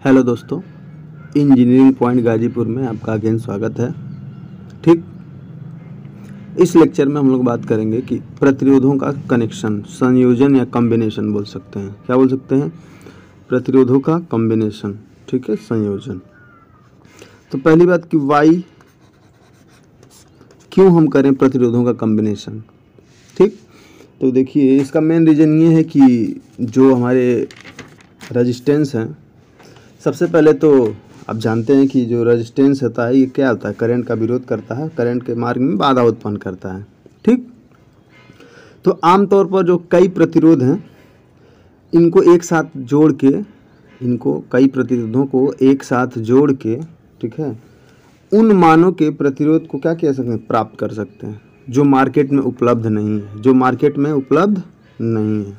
Hello दोस्तों, engineering point Ghazipur में आपका अगेन स्वागत है। ठीक, इस लेक्चर में हम लोग बात करेंगे कि प्रतिरोधों का कनेक्शन, संयोजन या कॉम्बिनेशन बोल सकते हैं। क्या बोल सकते हैं? प्रतिरोधों का कॉम्बिनेशन, ठीक है, संयोजन। तो पहली बात कि वाई, क्यों हम करें प्रतिरोधों का कॉम्बिनेशन। ठीक, तो देखिए इसका मेन रीज़न ये है कि जो हमारे रेजिस्टेंस हैं, सबसे पहले तो आप जानते हैं कि जो रेजिस्टेंस होता है ये क्या होता है? करंट का विरोध करता है, करंट के मार्ग में बाधा उत्पन्न करता है। ठीक, तो आमतौर पर जो कई प्रतिरोध हैं इनको एक साथ जोड़ के, इनको कई प्रतिरोधों को एक साथ जोड़ के, ठीक है, उन मानों के प्रतिरोध को क्या कह सकते हैं? प्राप्त कर सकते हैं जो मार्केट में उपलब्ध नहीं है, जो मार्केट में उपलब्ध नहीं है।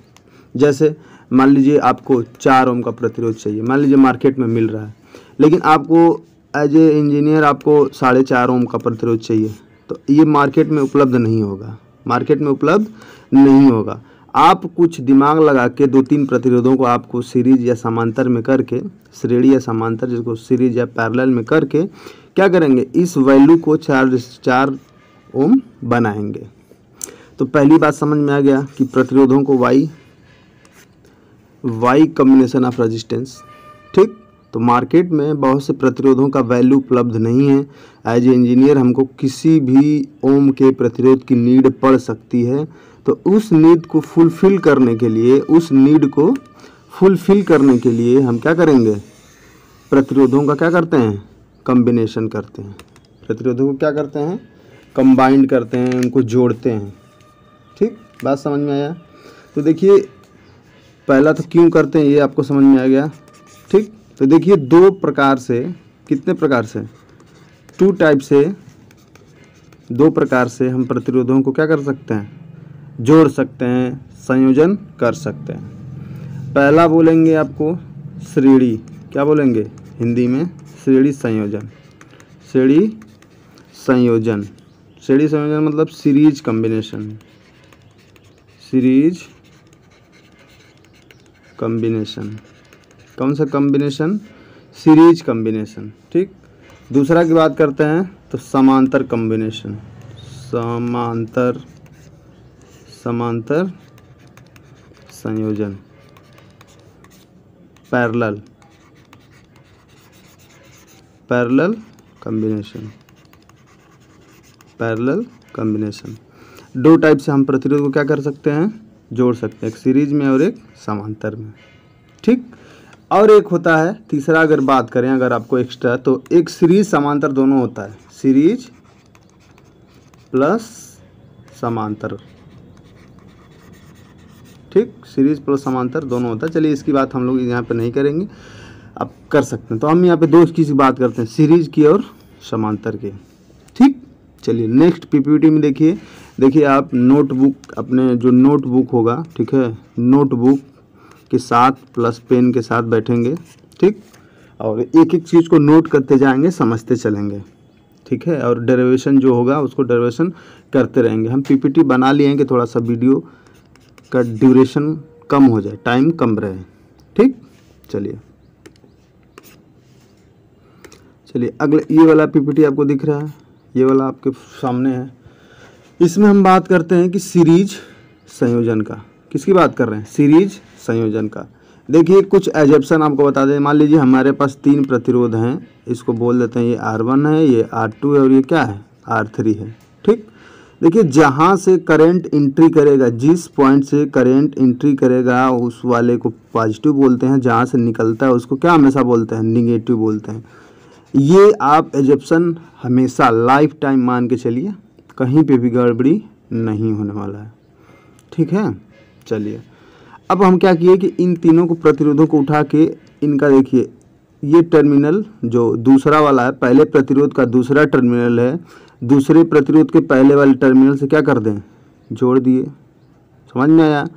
जैसे मान लीजिए आपको 4 ओम का प्रतिरोध चाहिए, मान लीजिए मार्केट में मिल रहा है, लेकिन आपको एज ए इंजीनियर आपको 4.5 ओम का प्रतिरोध चाहिए, तो ये मार्केट में उपलब्ध नहीं होगा, मार्केट में उपलब्ध नहीं होगा। आप कुछ दिमाग लगा के 2-3 प्रतिरोधों को आपको सीरीज या समांतर में करके, श्रेणी या समांतर जिसको सीरीज या पैरेलल में करके क्या करेंगे? इस वैल्यू को 4 ओम बनाएंगे। तो पहली बात समझ में आ गया कि प्रतिरोधों को वाई कॉम्बिनेशन ऑफ रेजिस्टेंस। ठीक, तो मार्केट में बहुत से प्रतिरोधों का वैल्यू उपलब्ध नहीं है। एज ए इंजीनियर हमको किसी भी ओम के प्रतिरोध की नीड पड़ सकती है, तो उस नीड को फुलफिल करने के लिए हम क्या करेंगे? प्रतिरोधों का क्या करते हैं? कॉम्बिनेशन करते हैं। प्रतिरोधों को क्या करते हैं? कंबाइंड करते हैं, उनको जोड़ते हैं। ठीक, बात समझ में आया? तो देखिए पहला तो क्यों करते हैं ये आपको समझ में आ गया। ठीक, तो देखिए 2 प्रकार से, कितने प्रकार से? 2 टाइप से, 2 प्रकार से हम प्रतिरोधों को क्या कर सकते हैं? जोड़ सकते हैं, संयोजन कर सकते हैं। पहला बोलेंगे आपको श्रेणी, क्या बोलेंगे हिंदी में? श्रेणी संयोजन। श्रेणी संयोजन, श्रेणी संयोजन मतलब सीरीज कॉम्बिनेशन, सीरीज कॉम्बिनेशन। कौन सा कॉम्बिनेशन? Series combination. ठीक, दूसरा की बात करते हैं तो समांतर कॉम्बिनेशन, समांतर संयोजन, पैरेलल कॉम्बिनेशन। 2 टाइप से हम प्रतिरोध को क्या कर सकते हैं? जोड़ सकते हैं, एक सीरीज में और एक समांतर में। ठीक, और एक होता है तीसरा, अगर बात करें अगर आपको एक्स्ट्रा, तो एक सीरीज समांतर दोनों होता है, सीरीज प्लस समांतर। ठीक, सीरीज प्लस समांतर दोनों होता है। चलिए इसकी बात हम लोग यहाँ पे नहीं करेंगे, आप कर सकते हैं। तो हम यहाँ पे 2 की बात करते हैं, सीरीज की और समांतर की। ठीक, चलिए नेक्स्ट पीपीटी में देखिए आप नोटबुक, अपने जो नोटबुक होगा, ठीक है, नोटबुक के साथ प्लस पेन के साथ बैठेंगे। ठीक, और एक एक चीज़ को नोट करते जाएंगे, समझते चलेंगे। ठीक है, और डेरिवेशन जो होगा उसको डेरिवेशन करते रहेंगे। हम पीपीटी बना लिए हैं कि थोड़ा सा वीडियो का ड्यूरेशन कम हो जाए, टाइम कम रहे। ठीक, चलिए अगले, ये वाला पीपीटी आपको दिख रहा है, ये वाला आपके सामने है। इसमें हम बात करते हैं कि सीरीज संयोजन का। किसकी बात कर रहे हैं? सीरीज संयोजन का। देखिए कुछ एजप्शन आपको बता दें। मान लीजिए हमारे पास 3 प्रतिरोध हैं, इसको बोल देते हैं ये R1 है, ये R2 है और ये क्या है? R3 है। ठीक, देखिए जहाँ से करंट एंट्री करेगा, जिस पॉइंट से करंट एंट्री करेगा उस वाले को पॉजिटिव बोलते हैं, जहाँ से निकलता है उसको क्या हमेशा बोलते हैं? निगेटिव बोलते हैं। ये आप एजप्शन हमेशा लाइफ टाइम मान के चलिए, कहीं पे भी गड़बड़ी नहीं होने वाला है। ठीक है, चलिए अब हम क्या किए कि इन तीनों को प्रतिरोधों को उठा के, इनका देखिए ये टर्मिनल जो दूसरा वाला है, पहले प्रतिरोध का दूसरा टर्मिनल है, दूसरे प्रतिरोध के पहले वाले टर्मिनल से क्या कर दें? जोड़ दिए। समझ में आया?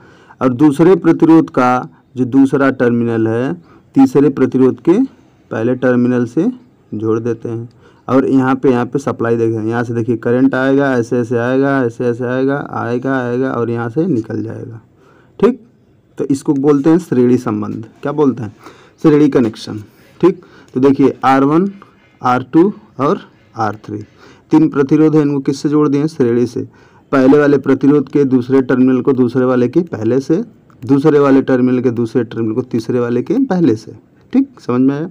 और दूसरे प्रतिरोध का जो दूसरा टर्मिनल है, तीसरे प्रतिरोध के पहले टर्मिनल से जोड़ देते हैं। और यहाँ पे सप्लाई देखें, यहाँ से देखिए करंट आएगा, ऐसे ऐसे आएगा, ऐसे ऐसे आएगा और यहाँ से निकल जाएगा। ठीक, तो इसको बोलते हैं श्रेणी संबंध। क्या बोलते हैं? श्रेणी कनेक्शन। ठीक। तो देखिए R1, R2 और R3 तीन प्रतिरोध है, इनको किससे जोड़ दिए? श्रेणी से। पहले वाले प्रतिरोध के दूसरे टर्मिनल को दूसरे वाले के पहले से, दूसरे वाले टर्मिनल के दूसरे टर्मिनल को तीसरे वाले के पहले से। ठीक, समझ में आया।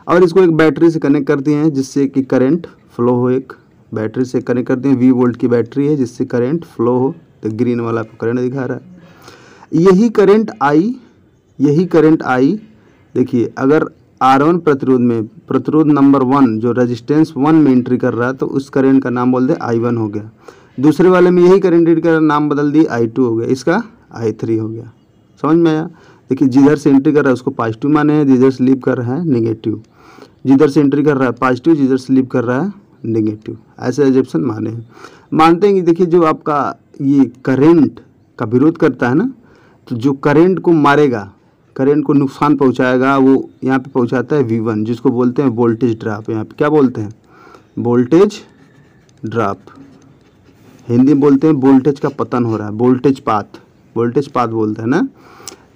और इसको एक बैटरी से कनेक्ट कर दिए हैं जिससे कि करंट फ्लो हो। एक बैटरी से कनेक्ट कर दिए, 20 वोल्ट की बैटरी है जिससे करंट फ्लो हो। तो ग्रीन वाला आपको करंट दिखा रहा है। यही करंट आई देखिए, अगर R1 प्रतिरोध में प्रतिरोध नंबर 1 जो रेजिस्टेंस 1 में एंट्री कर रहा है तो उस करंट का नाम बोल दे I1 हो गया। दूसरे वाले में यही करंट का नाम बदल दिए I2 हो गया, इसका I3 हो गया। समझ में आया। देखिए जिधर से एंट्री कर रहा है उसको पॉजिटिव माने हैं, जिधर से लीव कर रहा है नेगेटिव। जिधर से एंट्री कर रहा है पॉजिटिव, जिधर से लीव कर रहा है नेगेटिव। ऐसे एजम्पशन माने हैं। मानते हैं कि देखिए जो आपका ये करंट का विरोध करता है ना, तो जो करंट को मारेगा, करंट को नुकसान पहुंचाएगा, वो यहाँ पे पहुंचाता है V1, जिसको बोलते हैं वोल्टेज ड्रॉप। यहाँ पे क्या बोलते हैं? Voltage drop. हिंदी में बोलते हैं वोल्टेज का पतन हो रहा है, वोल्टेज पाथ बोलते हैं ना।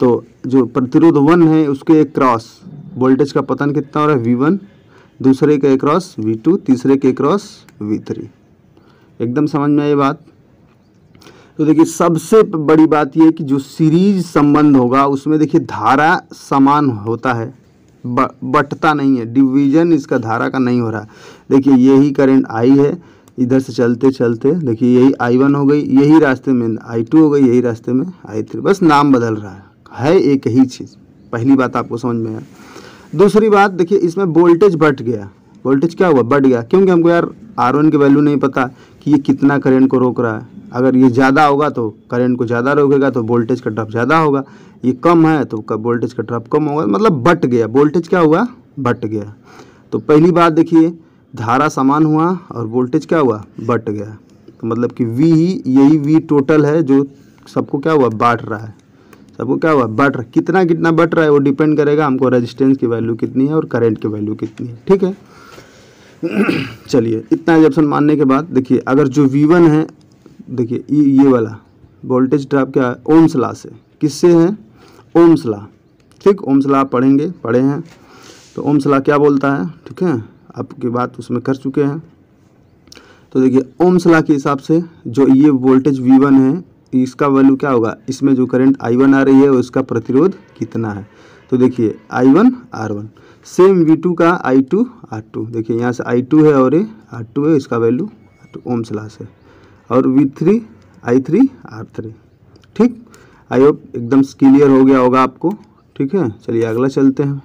तो जो प्रतिरोध 1 है उसके एक क्रॉस वोल्टेज का पतन कितना हो रहा है? V1, दूसरे के क्रॉस V2, तीसरे के क्रॉस V3। एकदम समझ में आई बात। तो देखिए सबसे बड़ी बात ये है कि जो सीरीज संबंध होगा उसमें देखिए धारा समान होता है, बटता नहीं है, डिवीजन इसका धारा का नहीं हो रहा। देखिए यही करंट I है, इधर से चलते चलते देखिए यही I1 हो गई, यही रास्ते में I2 हो गई, यही रास्ते में I3, बस नाम बदल रहा है एक ही चीज़। पहली बात आपको समझ में आया। दूसरी बात देखिए इसमें वोल्टेज बढ़ गया। वोल्टेज क्या हुआ? बढ़ गया, क्योंकि हमको यार R1 की वैल्यू नहीं पता कि ये कितना करंट को रोक रहा है। अगर ये ज़्यादा होगा तो करंट को ज़्यादा रोकेगा तो वोल्टेज का ड्रॉप ज़्यादा होगा, ये कम है तो वोल्टेज का ड्रॉप कम होगा, मतलब बढ़ गया। वोल्टेज क्या हुआ? बढ़ गया। तो पहली बात देखिए धारा समान हुआ और वोल्टेज क्या हुआ? बढ़ गया। तो मतलब कि V ही यही V टोटल है जो सबको क्या हुआ? बांट रहा है। सबको क्या हुआ? बढ़ रहा है। कितना बढ़ रहा है वो डिपेंड करेगा हमको रेजिस्टेंस की वैल्यू कितनी है और करंट की वैल्यू कितनी है। ठीक है। चलिए इतना एजम्पशन मानने के बाद देखिए अगर जो V1 है, देखिए ये वाला वोल्टेज ड्रॉप क्या है? ओम्स लॉ से। किससे है? Ohm's law. ठीक, ओम्स लॉ पढ़े हैं। तो ओम्स लॉ क्या बोलता है? ठीक है, आपकी बात उसमें कर चुके हैं। तो देखिए ओम्स लॉ के हिसाब से जो ये वोल्टेज V1 है इसका वैल्यू क्या होगा? इसमें जो करंट I1 आ रही है उसका प्रतिरोध कितना है? तो देखिए I1 R1, सेम V2 का I2 R2। देखिए यहाँ से I2 है और ये R2 है, इसका वैल्यू ओम्स लॉ से। और V3 I3 R3। ठीक, आई होप एकदम क्लियर हो गया होगा आपको। ठीक है, चलिए अगला चलते हैं।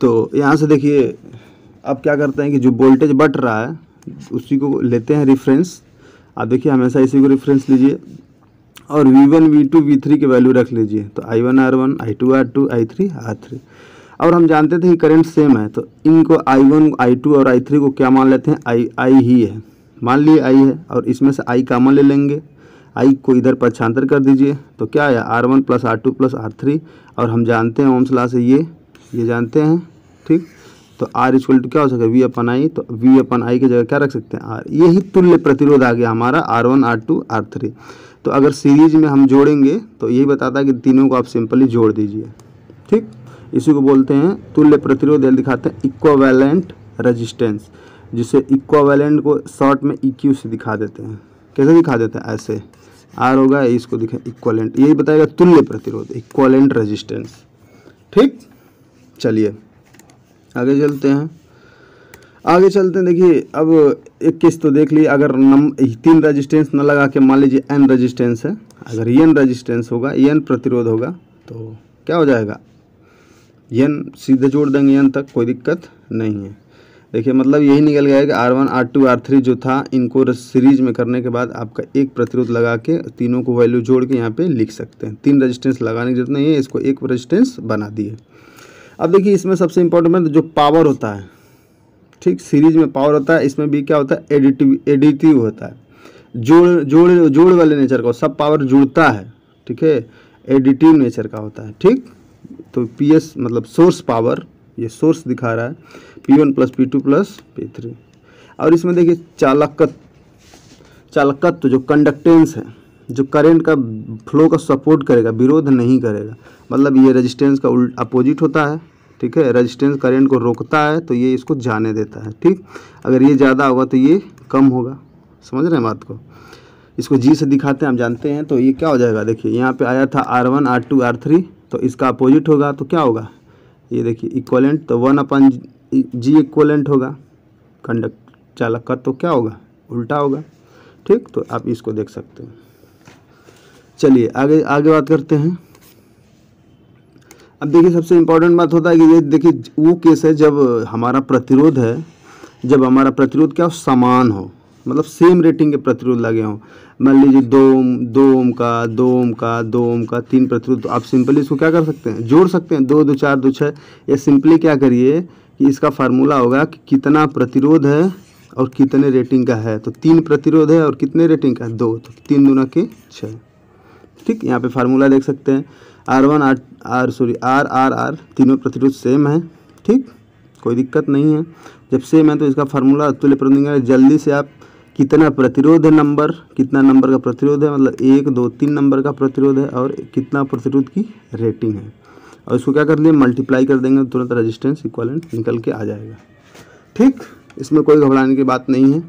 तो यहाँ से देखिए अब क्या करते हैं कि जो वोल्टेज बढ़ रहा है उसी को लेते हैं रेफरेंस। आप देखिए हमेशा इसी को रेफरेंस लीजिए और V1 V2 V3 की वैल्यू रख लीजिए। तो I1 R1, I2 R2, I3 R3। और हम जानते थे कि करंट सेम है तो इनको I1 I2 और I3 को क्या मान लेते हैं? I ही है, मान लिए I है, और इसमें से I कॉमन ले लेंगे। I को इधर पक्षांतर कर दीजिए तो क्या आया? R1 plus R2 plus R3। और हम जानते हैं ओम्स लॉ से ये जानते हैं। ठीक, तो R इक्वल टू क्या हो सके? V/I। तो V/I की जगह क्या रख सकते हैं? R। यही तुल्य प्रतिरोध आ गया हमारा R1 R2 R3। तो अगर सीरीज में हम जोड़ेंगे तो यही बताता है कि तीनों को आप सिंपली जोड़ दीजिए। ठीक, इसी को बोलते हैं तुल्य प्रतिरोध, या दिखाते हैं इक्विवेलेंट रेजिस्टेंस, जिसे इक्विवेलेंट को शॉर्ट में EQ से दिखा देते हैं। कैसे दिखा देते हैं? ऐसे R होगा, इसको दिखा इक्विवेलेंट, यही बताएगा तुल्य प्रतिरोध, इक्विवेलेंट रेजिस्टेंस। ठीक, चलिए आगे चलते हैं। देखिए अब एक केस तो देख ली। अगर 3 रेजिस्टेंस न लगा के मान लीजिए N रेजिस्टेंस है, अगर N रेजिस्टेंस होगा, N प्रतिरोध होगा तो क्या हो जाएगा? N सीधे जोड़ देंगे N तक, कोई दिक्कत नहीं है। देखिए मतलब यही निकल गया है कि R1 R2 R3 जो था इनको सीरीज में करने के बाद आपका एक प्रतिरोध लगा के तीनों को वैल्यू जोड़ के यहाँ पे लिख सकते हैं। 3 रेजिस्टेंस लगाने की जरूरत नहीं है, इसको एक रेजिस्टेंस बना दिए। अब देखिए इसमें सबसे इम्पोर्टेंट जो पावर होता है, ठीक, सीरीज में पावर होता है, इसमें भी क्या होता है? एडिटिव होता है, जोड़ वाले नेचर का, सब पावर जुड़ता है। ठीक है, एडिटिव नेचर का होता है। ठीक, तो PS मतलब सोर्स पावर, ये सोर्स दिखा रहा है P1 plus P2 plus P3। और इसमें देखिए चालकत्व जो कंडक्टेंस है, जो करंट का फ्लो का सपोर्ट करेगा, विरोध नहीं करेगा, मतलब ये रेजिस्टेंस का अपोजिट होता है। ठीक। ठीक है। रेजिस्टेंस करंट को रोकता है तो ये इसको जाने देता है, ठीक। अगर ये ज़्यादा होगा तो ये कम होगा, समझ रहे हैं बात को। इसको जी से दिखाते हैं, हम जानते हैं। तो ये क्या हो जाएगा, देखिए यहाँ पे आया था R1 R2 R3, तो इसका अपोजिट होगा तो क्या होगा, ये देखिए इक्वलेंट, तो 1/G इक्वलेंट होगा। कंडक्ट चालक का तो क्या होगा, उल्टा होगा, ठीक। तो आप इसको देख सकते हैं। चलिए आगे बात करते हैं। अब देखिए सबसे इम्पोर्टेंट बात होता है कि ये देखिए वो केस है जब हमारा प्रतिरोध है, जब हमारा प्रतिरोध क्या हो, समान हो, मतलब सेम रेटिंग के प्रतिरोध लगे हों। मान लीजिए 2 ओम का 2 ओम का 2 ओम का 3 प्रतिरोध, तो आप सिंपली इसको क्या कर सकते हैं, जोड़ सकते हैं, 2 2 4 2 6। या सिंपली क्या करिए कि इसका फार्मूला होगा कि कितना प्रतिरोध है और कितने रेटिंग का है। तो 3 प्रतिरोध है और कितने रेटिंग का है, 2, तो 3 दूना के 6, ठीक। यहाँ पे फार्मूला देख सकते हैं, R1 R तीनों प्रतिरोध सेम है, ठीक, कोई दिक्कत नहीं है। जब सेम है तो इसका फार्मूला तुल्य प्रतिरोध। जल्दी से आप कितना प्रतिरोध है, नंबर कितना नंबर का प्रतिरोध है, मतलब 1 2 3 नंबर का प्रतिरोध है और कितना प्रतिरोध की रेटिंग है, और इसको क्या कर देंगे, मल्टीप्लाई कर देंगे, तुरंत रेजिस्टेंस इक्विवेलेंट निकल के आ जाएगा, ठीक। इसमें कोई घबराने की बात नहीं है,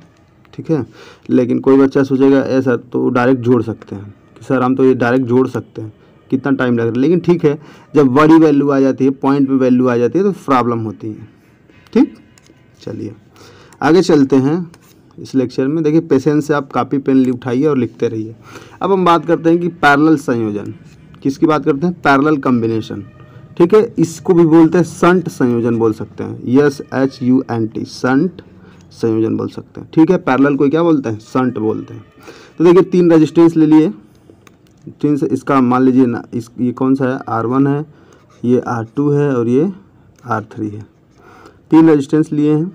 ठीक है। लेकिन कोई बच्चा सोचेगा ऐसा तो डायरेक्ट जोड़ सकते हैं कि सर हम तो ये डायरेक्ट जोड़ सकते हैं, कितना टाइम लग रहा है। लेकिन ठीक है, जब बड़ी वैल्यू आ जाती है, पॉइंट पे वैल्यू आ जाती है तो प्रॉब्लम होती है, ठीक। चलिए आगे चलते हैं इस लेक्चर में। देखिए पेशेंस से आप कॉपी पेन उठाइए और लिखते रहिए। अब हम बात करते हैं कि पैरेलल संयोजन, किसकी बात करते हैं, पैरेलल कॉम्बिनेशन, ठीक है। इसको भी बोलते हैं शंट संयोजन बोल सकते हैं, SHUNT, शंट संयोजन बोल सकते हैं, ठीक है। पैरेलल को क्या बोलते हैं, शंट बोलते हैं। तो देखिए 3 रेजिस्टेंस ले लिए, 3 से इसका मान लीजिए ना, ये कौन सा है, R1 है, ये R2 है और ये R3 है। 3 रेजिस्टेंस लिए हैं,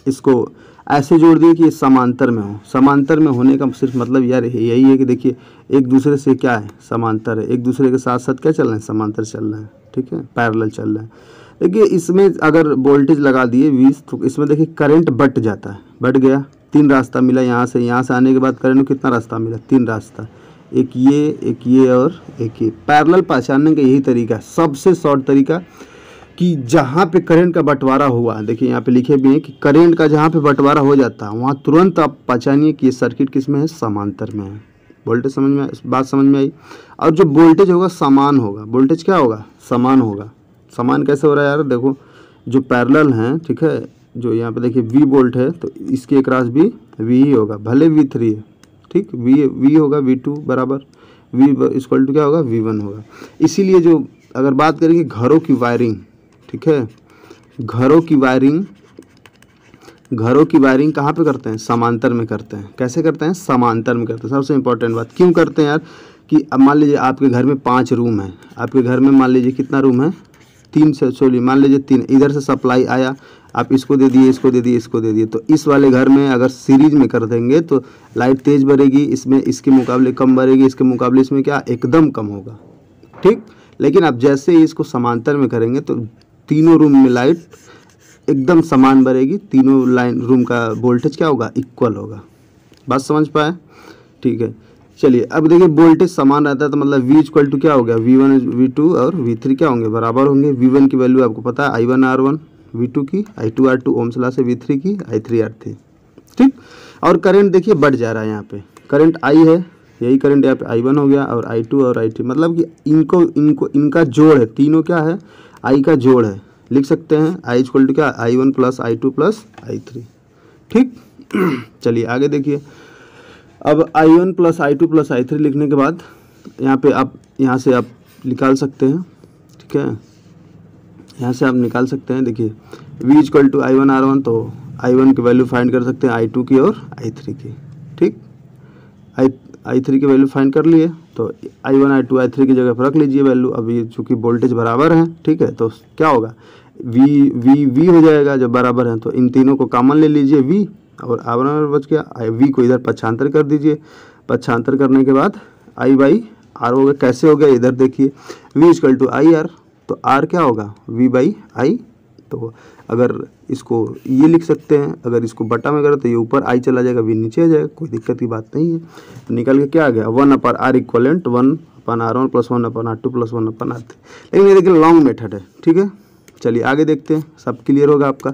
इसको ऐसे जोड़ दिए कि ये समांतर में हो। समांतर में होने का सिर्फ मतलब यार यही है कि देखिए एक दूसरे से क्या है, समांतर है, एक दूसरे के साथ साथ क्या चल रहे हैं, समांतर चल रहा है, ठीक है, पैरेलल चल रहा है। देखिए इसमें अगर वोल्टेज लगा दिए 20, तो इसमें देखिए करंट बट जाता है, बट गया, 3 रास्ता मिला, यहाँ से आने के बाद करंट को कितना रास्ता मिला, 3 रास्ता, एक ये और एक ये। पैरेलल पहचानने का यही तरीका है, सबसे शॉर्ट तरीका, कि जहाँ पे करंट का बंटवारा हुआ, देखिए यहाँ पे लिखे भी हैं कि करंट का जहाँ पे बंटवारा हो जाता है वहाँ तुरंत आप पहचानिए कि ये सर्किट किस में है, समांतर में है। वोल्टेज समझ में, बात समझ में आई। और जो वोल्टेज होगा समान होगा, वोल्टेज क्या होगा, समान होगा। समान कैसे हो रहा है यार, देखो जो पैरेलल हैं, ठीक है, जो यहाँ पे देखिए V वोल्ट है तो इसके अक्रॉस भी V ही होगा, भले V3 है, ठीक, V होगा, V2 बराबर V इक्वल टू क्या होगा, V1 होगा। इसीलिए जो अगर बात करेंगे घरों की वायरिंग, ठीक है, घरों की वायरिंग कहाँ पे करते हैं, समांतर में करते हैं। कैसे करते हैं, समांतर में करते हैं। सबसे इम्पोर्टेंट बात क्यों करते हैं यार, कि अब मान लीजिए आपके घर में 5 रूम है, आपके घर में मान लीजिए कितना रूम है, 3 से चलिए मान लीजिए 3, इधर से सप्लाई आया, आप इसको दे दिए, इसको दे दिए, इसको दे दिए, तो इस वाले घर में अगर सीरीज में कर देंगे तो लाइट तेज बढ़ेगी, इसमें इसके मुकाबले कम बढ़ेगी, इसके मुकाबले इसमें क्या एकदम कम होगा, ठीक। लेकिन आप जैसे ही इसको समांतर में करेंगे तो तीनों रूम में लाइट एकदम समान बढ़ेगी, तीनों लाइन रूम का वोल्टेज क्या होगा, इक्वल होगा। बात समझ पाए, ठीक है। चलिए अब देखिए वोल्टेज समान रहता है तो मतलब V इक्वल टू क्या हो गया, V1 V2 और V3 क्या होंगे, बराबर होंगे। V1 की वैल्यू आपको पता है I1 R1, V2 की I2 R2 ओम्स लॉ से, V3 की I3 R3, ठीक। और करंट देखिए बढ़ जा रहा है, यहाँ पे करंट I है, यही करंट यहाँ पे I1 हो गया और I2 और I3, मतलब कि इनका जोड़ है, तीनों क्या है, I का जोड़ है। लिख सकते हैं I इक्वल टू क्या, I1 plus I2 plus I3, ठीक। चलिए आगे देखिए, अब I1 plus I2 plus I3 लिखने के बाद यहाँ पे आप यहाँ से आप निकाल सकते हैं, ठीक है, यहाँ से आप निकाल सकते हैं। देखिए V equal to I1 R1, तो I1 की वैल्यू फाइंड कर सकते हैं I2 की और I3 की, ठीक। I3 की वैल्यू फाइंड कर लिए तो I1 I2 I3 की जगह पर रख लीजिए वैल्यू। अब ये चूँकि वोल्टेज बराबर है, ठीक है, तो क्या होगा, V हो जाएगा। जब बराबर है तो इन तीनों को कॉमन ले लीजिए, V और R1 बच गया, V को इधर पक्षांतर कर दीजिए। पक्षांतर करने के बाद I बाई R हो गया। कैसे हो गया, इधर देखिए, V equal to I R, तो R क्या होगा, V बाई आई। तो अगर इसको ये लिख सकते हैं, अगर इसको बटा में करें तो ये ऊपर I चला जाएगा, V नीचे आ जाएगा, कोई दिक्कत की बात नहीं है। तो निकल के क्या आ गया, 1/R equivalent 1/R1 plus 1/R2 plus 1/R3। लेकिन ये देखिए लॉन्ग मेथड है, ठीक है। चलिए आगे देखते हैं, सब क्लियर होगा आपका।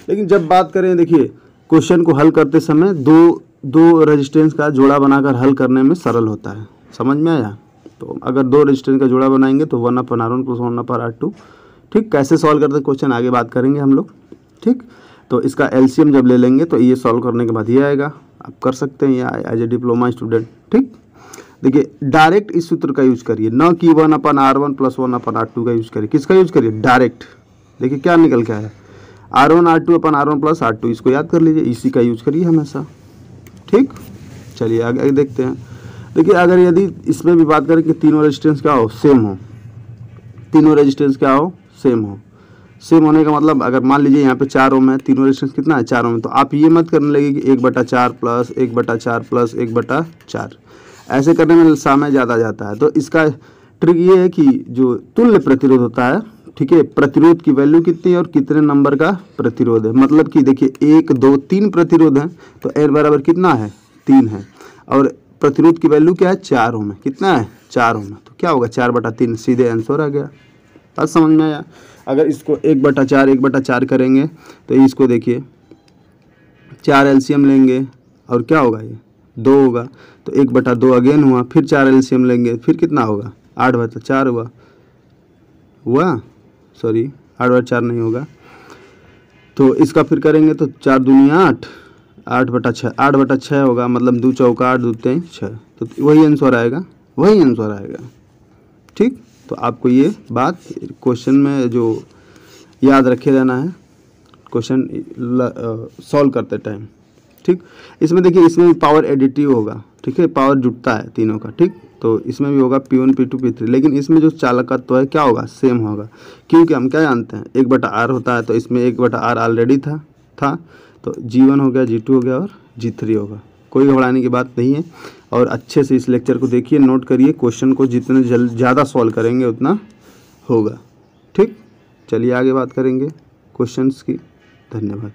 लेकिन जब बात करें, देखिए क्वेश्चन को हल करते समय दो रेजिस्टेंस का जोड़ा बनाकर हल करने में सरल होता है, समझ में आया। तो अगर 2 रेजिस्टेंस का जोड़ा बनाएंगे तो 1/R1 + 1/R2। ठीक, कैसे सॉल्व करते हैं क्वेश्चन आगे बात करेंगे हम लोग। ठीक, तो इसका एलसीएम जब ले लेंगे तो ये सॉल्व करने के बाद ये आएगा, आप कर सकते हैं या एज ए डिप्लोमा स्टूडेंट। ठीक, देखिए डायरेक्ट इस सूत्र का यूज करिए, न कि 1/R1 + 1/R2 का यूज करिए। किसका यूज करिए? डायरेक्ट। देखिए क्या निकल के आया, R1R2/R1 + R2, इसको याद कर लीजिए, इसी का यूज करिए हमेशा। ठीक, चलिए आगे देखते हैं। देखिए अगर यदि इसमें भी बात करें कि तीनों रेजिस्टेंस क्या हो, सेम हो, तीनों रेजिस्टेंस क्या हो, सेम हो। सेम होने का मतलब अगर मान लीजिए यहाँ पे 4 ओम है, तीनों रेजिस्टेंस कितना है, 4 ओम, तो आप ये मत करने लगे कि 1/4 + 1/4 + 1/4, ऐसे करने में समय ज़्यादा जाता है। तो इसका ट्रिक ये है कि जो तुल्य प्रतिरोध होता है, ठीक है, प्रतिरोध की वैल्यू कितनी है और कितने नंबर का प्रतिरोध है। मतलब कि देखिए 1 2 3 प्रतिरोध है, तो n बराबर कितना है, 3 है, और प्रतिरोध की वैल्यू क्या है, 4 ओम है। कितना है, 4 ओम है, तो क्या होगा 4/3, सीधे आंसर आ गया। बात समझ में आया। अगर इसको 1/4 करेंगे तो इसको देखिए 4 एलसीएम लेंगे और क्या होगा, ये 2 होगा, तो 1/2 अगेन हुआ, फिर 4 एलसीएम लेंगे, फिर कितना होगा, 8/4 हुआ सॉरी 8/4 नहीं होगा, तो इसका फिर करेंगे तो 4 दूनी 8, 8/6 होगा, मतलब 2 चौका 8, 2 3 6, तो वही आंसर आएगा, वही आंसर आएगा। ठीक, तो आपको ये बात क्वेश्चन में जो याद रखे रहना है, क्वेश्चन सॉल्व करते टाइम। ठीक, इसमें देखिए इसमें भी पावर एडिटिव होगा, ठीक है, पावर जुटता है तीनों का। ठीक, तो इसमें भी होगा P1 P2 P3, लेकिन इसमें जो चालकत्व है क्या होगा, सेम होगा, क्योंकि हम क्या जानते हैं 1/R होता है, तो इसमें 1/R ऑलरेडी था, तो G1 हो गया, G2 हो गया और G3 होगा। कोई घबराने की बात नहीं है। और अच्छे से इस लेक्चर को देखिए, नोट करिए, क्वेश्चन को जितने ज़्यादा सॉल्व करेंगे उतना होगा। ठीक, चलिए आगे बात करेंगे क्वेश्चंस की। धन्यवाद।